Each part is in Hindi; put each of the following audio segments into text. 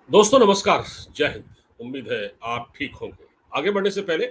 दोस्तों नमस्कार, जय हिंद। उम्मीद है आप ठीक होंगे। आगे बढ़ने से पहले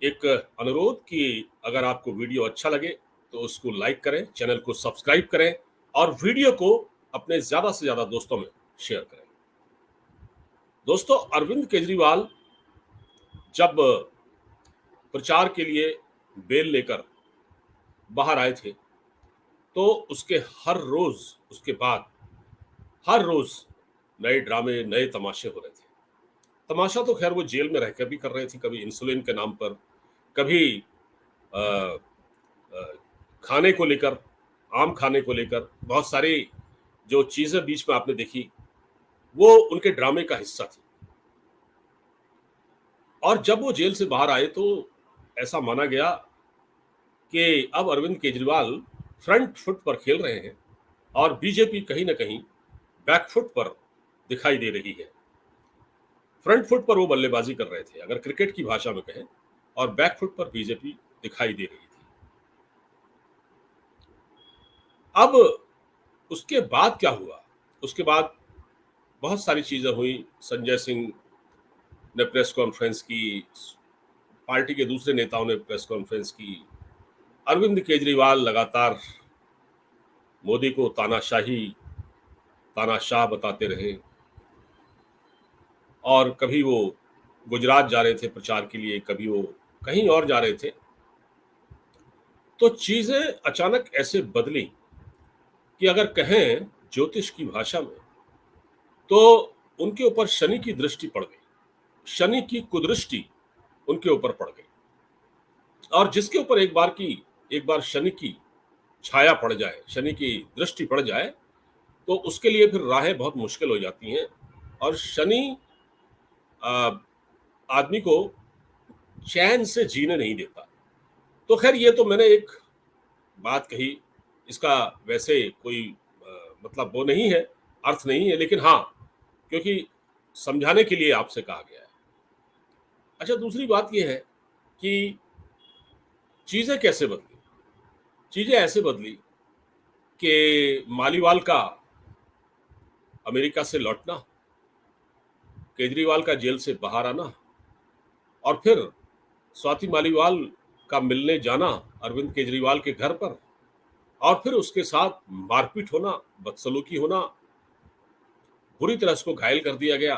एक अनुरोध कि अगर आपको वीडियो अच्छा लगे तो उसको लाइक करें, चैनल को सब्सक्राइब करें और वीडियो को अपने ज़्यादा से ज़्यादा दोस्तों में शेयर करें। दोस्तों, अरविंद केजरीवाल जब प्रचार के लिए बेल लेकर बाहर आए थे, तो उसके हर रोज़ उसके बाद हर रोज़ नए ड्रामे, नए तमाशे हो रहे थे। तमाशा तो खैर वो जेल में रहकर भी कर रहे थे, कभी इंसुलिन के नाम पर, कभी अ, अ, खाने को लेकर, आम खाने को लेकर बहुत सारी जो चीज़ें बीच में आपने देखी, वो उनके ड्रामे का हिस्सा थी। और जब वो जेल से बाहर आए तो ऐसा माना गया कि अब अरविंद केजरीवाल फ्रंट फुट पर खेल रहे हैं और बीजेपी कहीं न कहीं बैक फुट पर दिखाई दे रही है। फ्रंट फुट पर वो बल्लेबाज़ी कर रहे थे, अगर क्रिकेट की भाषा में कहें, और बैक फुट पर बीजेपी दिखाई दे रही थी। अब उसके बाद क्या हुआ? उसके बाद बहुत सारी चीज़ें हुई। संजय सिंह ने प्रेस कॉन्फ्रेंस की, पार्टी के दूसरे नेताओं ने प्रेस कॉन्फ्रेंस की, अरविंद केजरीवाल लगातार मोदी को तानाशाह बताते रहे और कभी वो गुजरात जा रहे थे प्रचार के लिए, कभी वो कहीं और जा रहे थे। तो चीज़ें अचानक ऐसे बदली कि अगर कहें ज्योतिष की भाषा में, तो उनके ऊपर शनि की दृष्टि पड़ गई। शनि की कुदृष्टि उनके ऊपर पड़ गई और जिसके ऊपर एक बार शनि की छाया पड़ जाए, शनि की दृष्टि पड़ जाए, तो उसके लिए फिर राहें बहुत मुश्किल हो जाती हैं और शनि अ, आदमी को चैन से जीने नहीं देता। तो खैर ये तो मैंने एक बात कही, इसका वैसे कोई मतलब वो नहीं है, अर्थ नहीं है, लेकिन हाँ, क्योंकि समझाने के लिए आपसे कहा गया है। अच्छा, दूसरी बात ये है कि चीज़ें कैसे बदली? चीज़ें ऐसे बदली कि मालीवाल का अमेरिका से लौटना, केजरीवाल का जेल से बाहर आना और फिर स्वाति मालीवाल का मिलने जाना अरविंद केजरीवाल के घर पर और फिर उसके साथ मारपीट होना, बदसलूकी होना, बुरी तरह उसको घायल कर दिया गया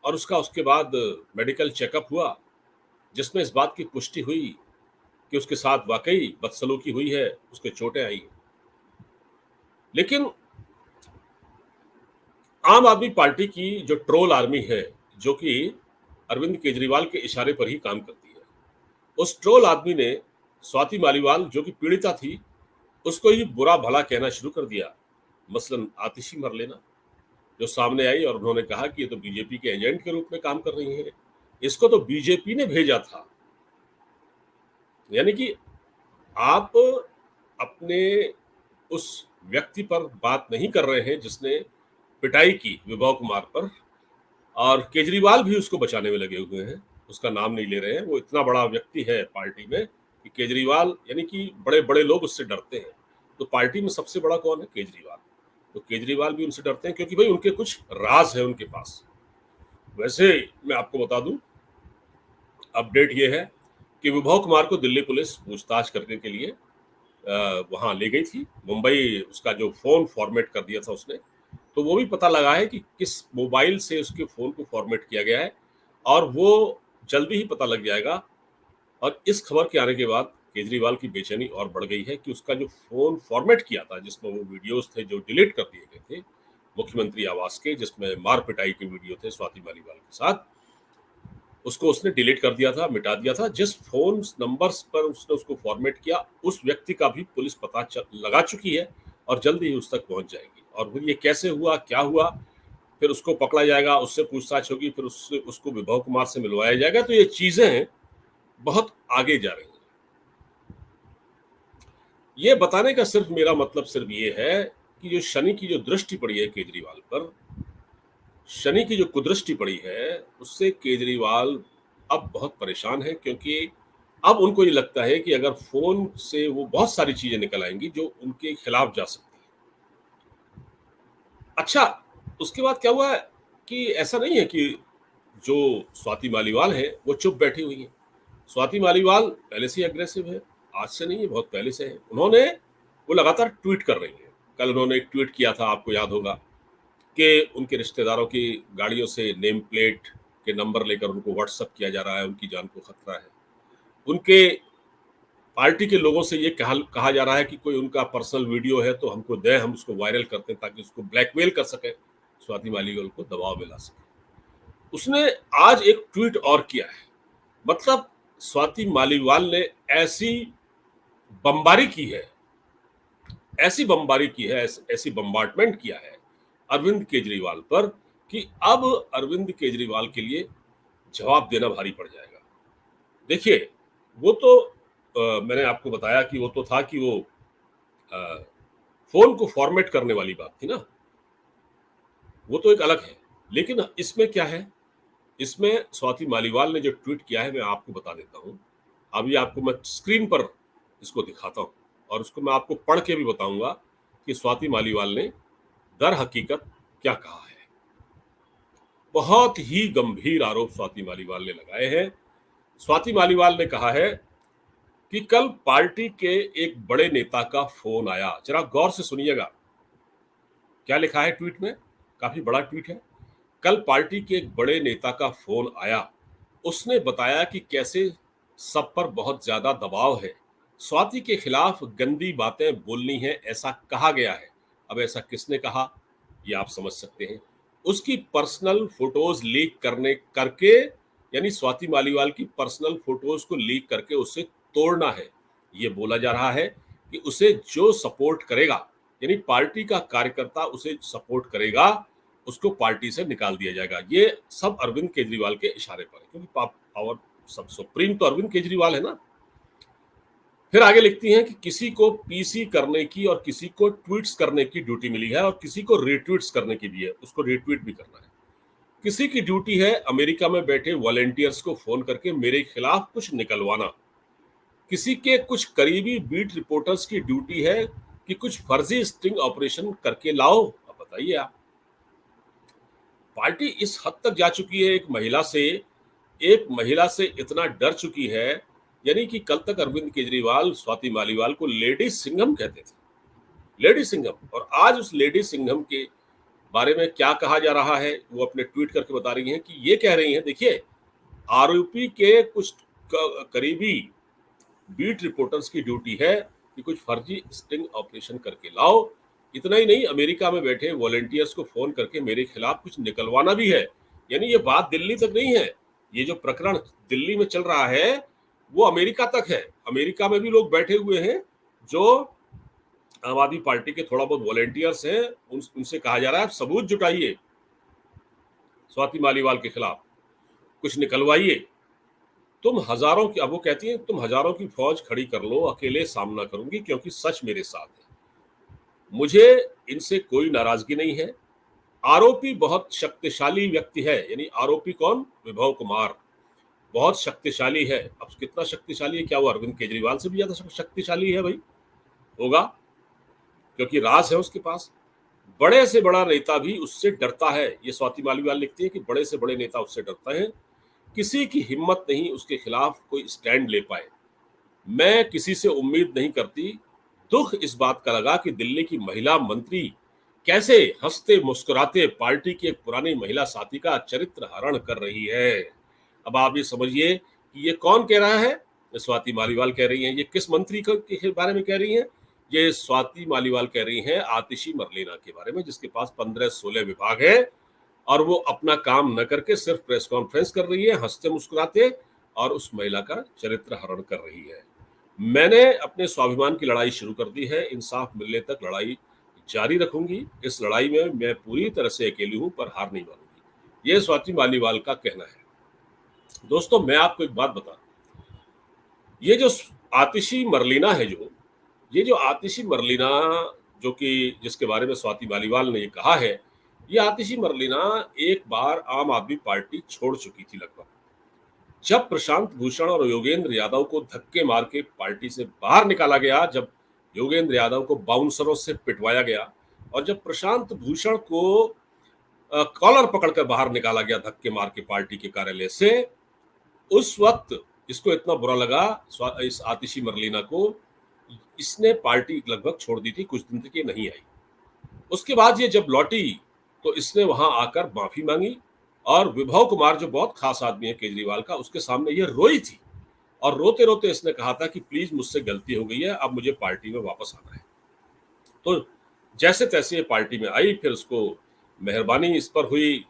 और उसके बाद मेडिकल चेकअप हुआ, जिसमें इस बात की पुष्टि हुई कि उसके साथ वाक़ई बदसलूकी हुई है, उसके चोटें आई। लेकिन आम आदमी पार्टी की जो ट्रोल आर्मी है, जो कि अरविंद केजरीवाल के इशारे पर ही काम करती है, उस ट्रोल आदमी ने स्वाति मालीवाल जो कि पीड़िता थी, उसको ही बुरा-भला कहना शुरू कर दिया। मसलन आतिशी मरलेना, जो सामने आई और उन्होंने कहा कि ये तो बीजेपी के एजेंट के रूप में काम कर रही हैं। इसको तो बीजेपी ने भेजा था। यानी कि आप अपने उस व्यक्ति पर बात नहीं कर रहे हैं जिसने पिटाई की विभव कुमार पर और केजरीवाल भी उसको बचाने में लगे हुए हैं। उसका नाम नहीं ले रहे हैं। वो इतना बड़ा व्यक्ति है पार्टी में कि केजरीवाल, यानी कि बड़े-बड़े लोग उससे डरते हैं। तो पार्टी में सबसे बड़ा कौन है? केजरीवाल। तो केजरीवाल भी उनसे डरते हैं क्योंकि भई उनके कुछ राज़ है उनके पास। वैसे मैं आपको बता दूँ, अपडेट ये है कि विभव कुमार को दिल्ली पुलिस पूछताछ करने के लिए वहाँ ले गई थी। मुंबई उसका जो फ़ोन फ़ॉर्मेट कर दिया था उसने, तो वो भी पता लगा है कि किस मोबाइल से उसके फ़ोन को फ़ॉर्मेट किया गया है और वो जल्दी ही पता लग जाएगा। और इस खबर के आने के बाद केजरीवाल की बेचैनी और बढ़ गई है कि उसका जो फ़ोन फ़ॉर्मेट किया था, जिसमें वो वीडियोज़ थे जो डिलीट कर दिए गए थे, मुख्यमंत्री आवास के, जिसमें मार-पिटाई के वीडियो थे स्वाति मालीवाल के साथ, उसको उसने डिलीट कर दिया था, मिटा दिया था। जिस फ़ोन नंबर्स पर उसने उसको फ़ॉर्मेट किया, उस व्यक्ति का भी पुलिस पता लगा चुकी है और जल्द ही उस तक पहुँच जाएगी। और फिर ये कैसे हुआ, क्या हुआ, फिर उसको पकड़ा जाएगा, उससे पूछताछ होगी, फिर उससे उसको विभव कुमार से मिलवाया जाएगा। तो ये चीज़ें बहुत आगे जा रही हैं। ये बताने का सिर्फ मेरा मतलब सिर्फ ये है कि जो शनि की जो दृष्टि पड़ी है केजरीवाल पर, शनि की जो कुदृष्टि पड़ी है, उससे केजरीवाल अब बहुत परेशान हैं क्योंकि अब उनको ये लगता है कि अगर फ़ोन से वो बहुत सारी चीज़ें निकल आएँगी जो उनके खिलाफ जा सकती हैं। अच्छा, उसके बाद क्या हुआ कि ऐसा नहीं है कि जो स्वाति मालीवाल है वो चुप बैठी हुई है। स्वाति मालीवाल पहले से ही अग्रेसिव है, आज से नहीं है, बहुत पहले से है। वो लगातार ट्वीट कर रही हैं। कल उन्होंने एक ट्वीट किया था, आपको याद होगा, कि उनके रिश्तेदारों की गाड़ियों से नेम प्लेट के नंबर लेकर उनको व्हाट्सएप किया जा रहा है, उनकी जान को खतरा है। उनके पार्टी के लोगों से ये कहा जा रहा है कि कोई उनका पर्सनल वीडियो है तो हमको दें, हम उसको वायरल करते हैं ताकि उसको ब्लैकमेल कर सकें, स्वाति मालीवाल को दबाव में ला सकें। उसने आज एक ट्वीट और किया है। मतलब स्वाति मालीवाल ने ऐसी बमबारी की है, ऐसी बम्बार्टमेंट किया है अरविंद केजरीवाल पर कि अब अरविंद केजरीवाल के लिए जवाब देना भारी पड़ जाएगा। देखिए, वो तो मैंने आपको बताया कि वो तो था कि वो फोन को फॉर्मेट करने वाली बात थी ना, वो तो एक अलग है। लेकिन इसमें क्या है, इसमें स्वाति मालीवाल ने जो ट्वीट किया है मैं आपको बता देता हूं। अभी आपको मैं स्क्रीन पर इसको दिखाता हूं और उसको मैं आपको पढ़ के भी बताऊंगा कि स्वाति मालीवाल ने दर हकीकत क्या कहा है। बहुत ही गंभीर आरोप स्वाति मालीवाल ने लगाए हैं। स्वाति मालीवाल ने कहा है कि कल पार्टी के एक बड़े नेता का फोन आया। जरा गौर से सुनिएगा क्या लिखा है ट्वीट में, काफी बड़ा ट्वीट है। कल पार्टी के एक बड़े नेता का फोन आया, उसने बताया कि कैसे सब पर बहुत ज्यादा दबाव है, स्वाति के खिलाफ गंदी बातें बोलनी है, ऐसा कहा गया है। अब ऐसा किसने कहा ये आप समझ सकते हैं। उसकी पर्सनल फोटोज लीक करके, यानी स्वाति मालीवाल की पर्सनल फोटोज को लीक करके उसे तोड़ना है। ये बोला जा रहा है कि उसे जो सपोर्ट करेगा, यानी पार्टी का कार्यकर्ता उसे सपोर्ट करेगा, उसको पार्टी से निकाल दिया जाएगा। ये सब अरविंद केजरीवाल के इशारे पर है, क्योंकि पावर सब सुप्रीम तो अरविंद केजरीवाल है ना। फिर आगे लिखती हैं कि किसी को पीसी करने की और किसी को ट्वीट्स करने की ड्यूटी मिली है और किसी को रिट्वीट्स करने की भी है, उसको रिट्वीट भी करना है। किसी की ड्यूटी है अमेरिका में बैठे वॉलेंटियर्स को फोन करके मेरे खिलाफ कुछ निकलवाना। किसी के कुछ करीबी बीट रिपोर्टर्स की ड्यूटी है कि कुछ फर्जी स्टिंग ऑपरेशन करके लाओ। अब बताइए आप, पार्टी इस हद तक जा चुकी है, एक महिला से इतना डर चुकी है, यानी कि कल तक अरविंद केजरीवाल स्वाति मालीवाल को लेडी सिंघम कहते थे, लेडी सिंघम। और आज उस लेडी सिंघम के बारे में क्या कहा जा रहा है, वो अपने ट्वीट करके बता रही हैं कि ये कह रही हैं, देखिए, आरोपी के कुछ करीबी बीट रिपोर्टर्स की ड्यूटी है कि कुछ फर्जी स्टिंग ऑपरेशन करके लाओ। इतना ही नहीं, अमेरिका में बैठे वॉलेंटियर्स को फोन करके मेरे खिलाफ कुछ निकलवाना भी है। यानी ये बात दिल्ली तक नहीं है, ये जो प्रकरण दिल्ली में चल रहा है वो अमेरिका तक है। अमेरिका में भी लोग बैठे हुए हैं जो आम आदमी पार्टी के थोड़ा बहुत वॉलेंटियर्स हैं, उनसे कहा जा रहा है आप सबूत जुटाइए स्वाति मालीवाल के खिलाफ, कुछ निकलवाइए। तुम हजारों की, अब वो कहती है, तुम हजारों की फौज खड़ी कर लो, अकेले सामना करूंगी क्योंकि सच मेरे साथ है, मुझे इनसे कोई नाराजगी नहीं है। आरोपी बहुत शक्तिशाली व्यक्ति है, यानी आरोपी कौन, विभव कुमार, बहुत शक्तिशाली है। अब कितना शक्तिशाली है, क्या वो अरविंद केजरीवाल से भी ज्यादा शक्तिशाली है? भाई होगा, क्योंकि राज है उसके पास। बड़े से बड़ा नेता भी उससे डरता है। ये स्वाति मालीवाल लिखती है कि बड़े से बड़े नेता उससे डरते हैं, किसी की हिम्मत नहीं उसके खिलाफ कोई स्टैंड ले पाए। मैं किसी से उम्मीद नहीं करती। दुख इस बात का लगा कि दिल्ली की महिला मंत्री कैसे हंसते मुस्कुराते पार्टी की एक पुरानी महिला साथी का चरित्र हरण कर रही है। अब आप ये समझिए कि ये कौन कह रहा है, स्वाति मालीवाल कह रही हैं। ये किस मंत्री के बारे में कह रही हैं? ये स्वाति मालीवाल कह रही हैं आतिशी मरलेना के बारे में, जिसके पास 15-16 विभाग है और वो अपना काम न करके सिर्फ प्रेस कॉन्फ्रेंस कर रही है हंसते मुस्कुराते, और उस महिला का चरित्र हरण कर रही है। मैंने अपने स्वाभिमान की लड़ाई शुरू कर दी है, इंसाफ मिलने तक लड़ाई जारी रखूंगी। इस लड़ाई में मैं पूरी तरह से अकेली हूं, पर हार नहीं मानूंगी। ये स्वाति मालीवाल का कहना है। दोस्तों, मैं आपको एक बात बता, ये जो आतिशी मरलीना है, ये जो आतिशी मरलीना, जो कि जिसके बारे में स्वाति मालीवाल ने ये कहा है, ये आतिशी मरलीना एक बार आम आदमी पार्टी छोड़ चुकी थी लगभग। जब प्रशांत भूषण और योगेंद्र यादव को धक्के मार के पार्टी से बाहर निकाला गया, जब योगेंद्र यादव को बाउंसरों से पिटवाया गया, और जब प्रशांत भूषण को कॉलर पकड़कर बाहर निकाला गया धक्के मार के पार्टी के कार्यालय से। उस वक्त इसको इतना बुरा लगा इस आतिशी मरलीना को, इसने पार्टी लगभग छोड़ दी थी, कुछ दिन तक ये नहीं आई। उसके बाद ये जब लौटी तो इसने वहां आकर माफी मांगी और विभव कुमार जो बहुत खास आदमी है केजरीवाल का, उसके सामने ये रोई थी और रोते रोते इसने कहा था कि प्लीज मुझसे गलती हो गई है, अब मुझे पार्टी में वापस आना है। तो जैसे तैसे ये पार्टी में आई, फिर उसको मेहरबानी इस पर हुई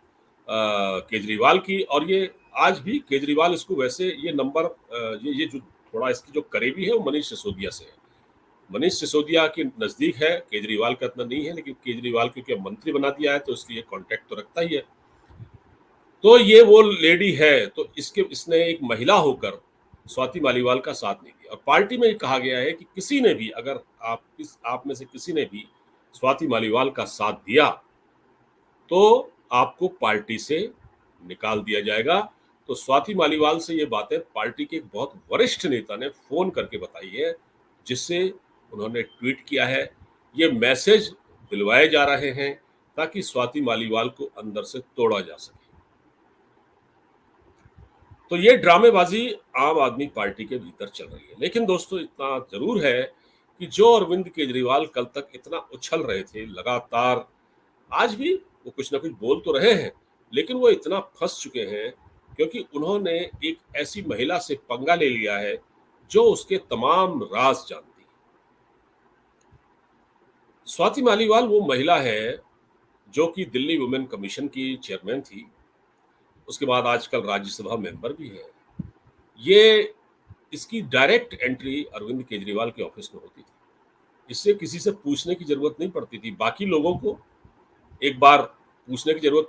केजरीवाल की। और ये आज भी केजरीवाल इसको वैसे ये नंबर ये जो थोड़ा इसकी जो करीबी है वो मनीष सिसोदिया से है। मनीष सिसोदिया के नजदीक है, केजरीवाल का इतना नहीं है, लेकिन केजरीवाल क्योंकि अब मंत्री बना दिया है तो इसलिए कांटेक्ट तो रखता ही है। तो ये वो लेडी है, तो इसने एक महिला होकर स्वाति मालीवाल का साथ नहीं दिया। और पार्टी में कहा गया है कि किसी ने भी, अगर आप में से किसी ने भी स्वाति मालीवाल का साथ दिया तो आपको पार्टी से निकाल दिया जाएगा। तो स्वाति मालीवाल से ये बातें पार्टी के एक बहुत वरिष्ठ नेता ने फोन करके बताई है, जिससे उन्होंने ट्वीट किया है। ये मैसेज दिलवाए जा रहे हैं ताकि स्वाति मालीवाल को अंदर से तोड़ा जा सके। तो ये ड्रामेबाजी आम आदमी पार्टी के भीतर चल रही है। लेकिन दोस्तों इतना जरूर है कि जो अरविंद केजरीवाल कल तक इतना उछल रहे थे लगातार, आज भी वो कुछ ना कुछ बोल तो रहे हैं, लेकिन वो इतना फंस चुके हैं क्योंकि उन्होंने एक ऐसी महिला से पंगा ले लिया है जो उसके तमाम राज जानती है। स्वाति मालीवाल वो महिला है जो कि दिल्ली वुमेन कमीशन की चेयरमैन थी, उसके बाद आजकल राज्यसभा मेंबर भी है। ये इसकी डायरेक्ट एंट्री अरविंद केजरीवाल के ऑफिस में होती थी, इससे किसी से पूछने की जरूरत नहीं पड़ती थी। बाकी लोगों को एक बार पूछने की जरूरत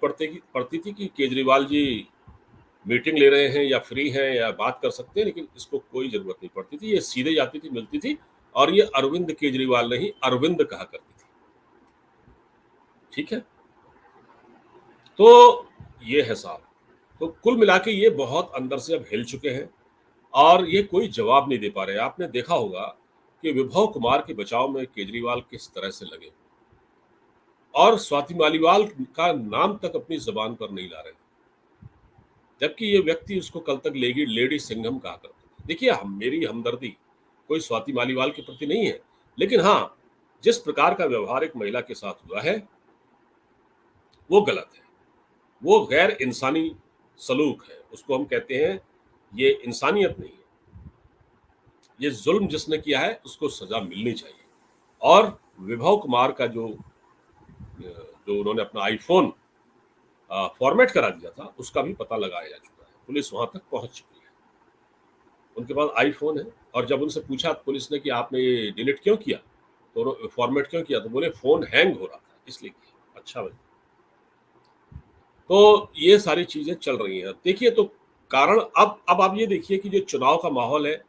पड़ती थी कि केजरीवाल जी मीटिंग ले रहे हैं या फ्री हैं या बात कर सकते हैं, लेकिन इसको कोई जरूरत नहीं पड़ती थी। ये सीधे जाती थी, मिलती थी और ये अरविंद केजरीवाल नहीं अरविंद कहा करती थी। ठीक है, तो ये है साहब। तो कुल मिला के ये बहुत अंदर से अब हिल चुके हैं और ये कोई जवाब नहीं दे पा रहे। आपने देखा होगा कि विभव कुमार के बचाव में केजरीवाल किस तरह से लगे और स्वाति मालीवाल का नाम तक अपनी जुबान पर नहीं ला रहे, जबकि ये व्यक्ति उसको कल तक लेडी सिंघम कहा करते थे। देखिए, मेरी हमदर्दी कोई स्वाति मालीवाल के प्रति नहीं है, लेकिन हाँ, जिस प्रकार का व्यवहार एक महिला के साथ हुआ है वो गलत है, वो गैर इंसानी सलूक है, उसको हम कहते हैं ये इंसानियत नहीं है। ये जुल्म जिसने किया है उसको सजा मिलनी चाहिए। और विभव कुमार का जो उन्होंने अपना आईफोन फॉर्मेट करा दिया था उसका भी पता लगाया जा चुका है, पुलिस वहां तक पहुंच चुकी है, उनके पास आईफोन है। और जब उनसे पूछा पुलिस ने कि आपने ये डिलीट क्यों किया, तो फॉर्मेट क्यों किया, तो बोले फोन हैंग हो रहा था इसलिए किया। अच्छा भाई, तो ये सारी चीजें चल रही हैं। देखिए, तो कारण अब आप ये देखिए कि जो चुनाव का माहौल है,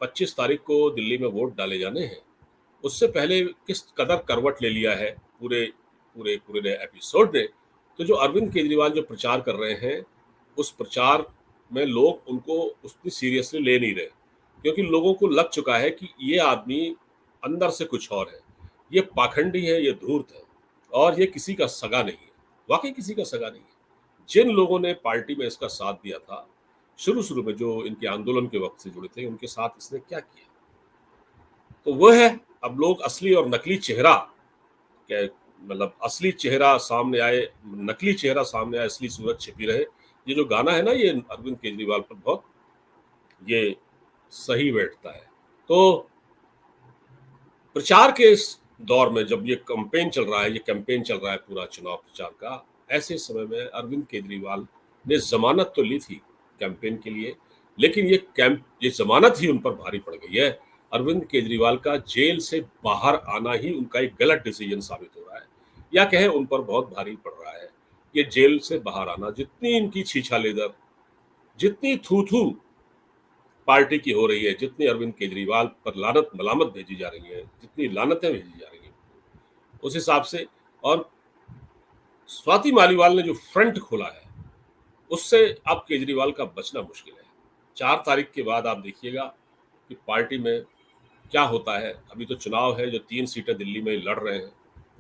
25 तारीख को दिल्ली में वोट डाले जाने हैं, उससे पहले किस कदर करवट ले लिया है पूरे पूरे पूरे एपिसोड ने। तो जो अरविंद केजरीवाल जो प्रचार कर रहे हैं, उस प्रचार में लोग उनको उतनी सीरियसली ले नहीं रहे, क्योंकि लोगों को लग चुका है कि ये आदमी अंदर से कुछ और है, ये पाखंडी है, ये धूर्त है और ये किसी का सगा नहीं है। वाकई किसी का सगा नहीं है। जिन लोगों ने पार्टी में इसका साथ दिया था शुरू में, जो इनके आंदोलन के वक्त से जुड़े थे, उनके साथ इसने क्या किया, तो वो है। अब लोग असली और नकली चेहरा, क्या मतलब असली चेहरा सामने आए, नकली चेहरा सामने आए, असली सूरत छिपी रहे, ये जो गाना है ना, ये अरविंद केजरीवाल पर बहुत ये सही बैठता है। तो प्रचार के इस दौर में जब ये कैंपेन चल रहा है, ये कैंपेन चल रहा है पूरा चुनाव प्रचार का, ऐसे समय में अरविंद केजरीवाल ने जमानत तो ली थी कैंपेन के लिए, लेकिन ये जमानत ही उन पर भारी पड़ गई है। अरविंद केजरीवाल का जेल से बाहर आना ही उनका एक गलत डिसीजन साबित हो रहा है, या कहें उन पर बहुत भारी पड़ रहा है ये जेल से बाहर आना। जितनी इनकी छीछा लेदर, जितनी थू थू पार्टी की हो रही है, जितनी अरविंद केजरीवाल पर लानत मलामत भेजी जा रही है, जितनी लानतें भेजी जा रही हैं, उस हिसाब से, और स्वाति मालीवाल ने जो फ्रंट खोला है, उससे अब केजरीवाल का बचना मुश्किल है। 4 तारीख के बाद आप देखिएगा कि पार्टी में क्या होता है। अभी तो चुनाव है, जो 3 सीटें दिल्ली में लड़ रहे हैं,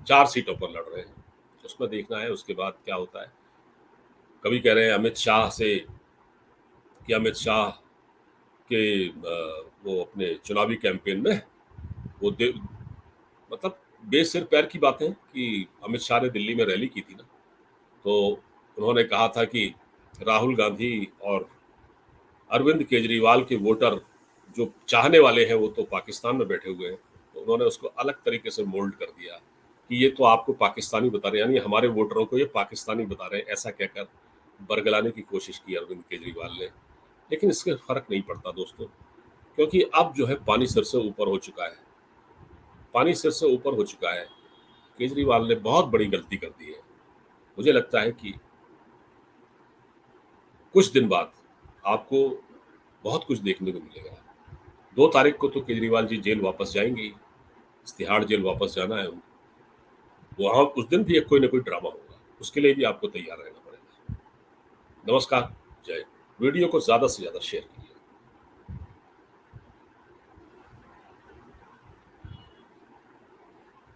4 सीटों पर लड़ रहे हैं, उसमें देखना है उसके बाद क्या होता है। कभी कह रहे हैं अमित शाह से कि अमित शाह के वो अपने चुनावी कैंपेन में वो मतलब बेसिर पैर की बातें कि अमित शाह ने दिल्ली में रैली की थी ना, तो उन्होंने कहा था कि राहुल गांधी और अरविंद केजरीवाल के वोटर जो चाहने वाले हैं वो तो पाकिस्तान में बैठे हुए हैं। तो उन्होंने उसको अलग तरीके से मोल्ड कर दिया कि ये तो आपको पाकिस्तानी बता रहे हैं, यानी हमारे वोटरों को ये पाकिस्तानी बता रहे हैं, ऐसा कहकर बरगलाने की कोशिश की अरविंद केजरीवाल ने। लेकिन इससे फर्क नहीं पड़ता दोस्तों, क्योंकि अब जो है पानी सिर से ऊपर हो चुका है। पानी सिर से ऊपर हो चुका है। केजरीवाल ने बहुत बड़ी गलती कर दी है। मुझे लगता है कि कुछ दिन बाद आपको बहुत कुछ देखने को मिलेगा। 2 तारीख को तो केजरीवाल जी जेल वापस जाएंगे ही, तिहाड़ जेल वापस जाना है उनको। वहां उस दिन भी एक कोई ना कोई ड्रामा होगा, उसके लिए भी आपको तैयार रहना पड़ेगा। नमस्कार, जय। वीडियो को ज्यादा से ज्यादा शेयर कीजिए।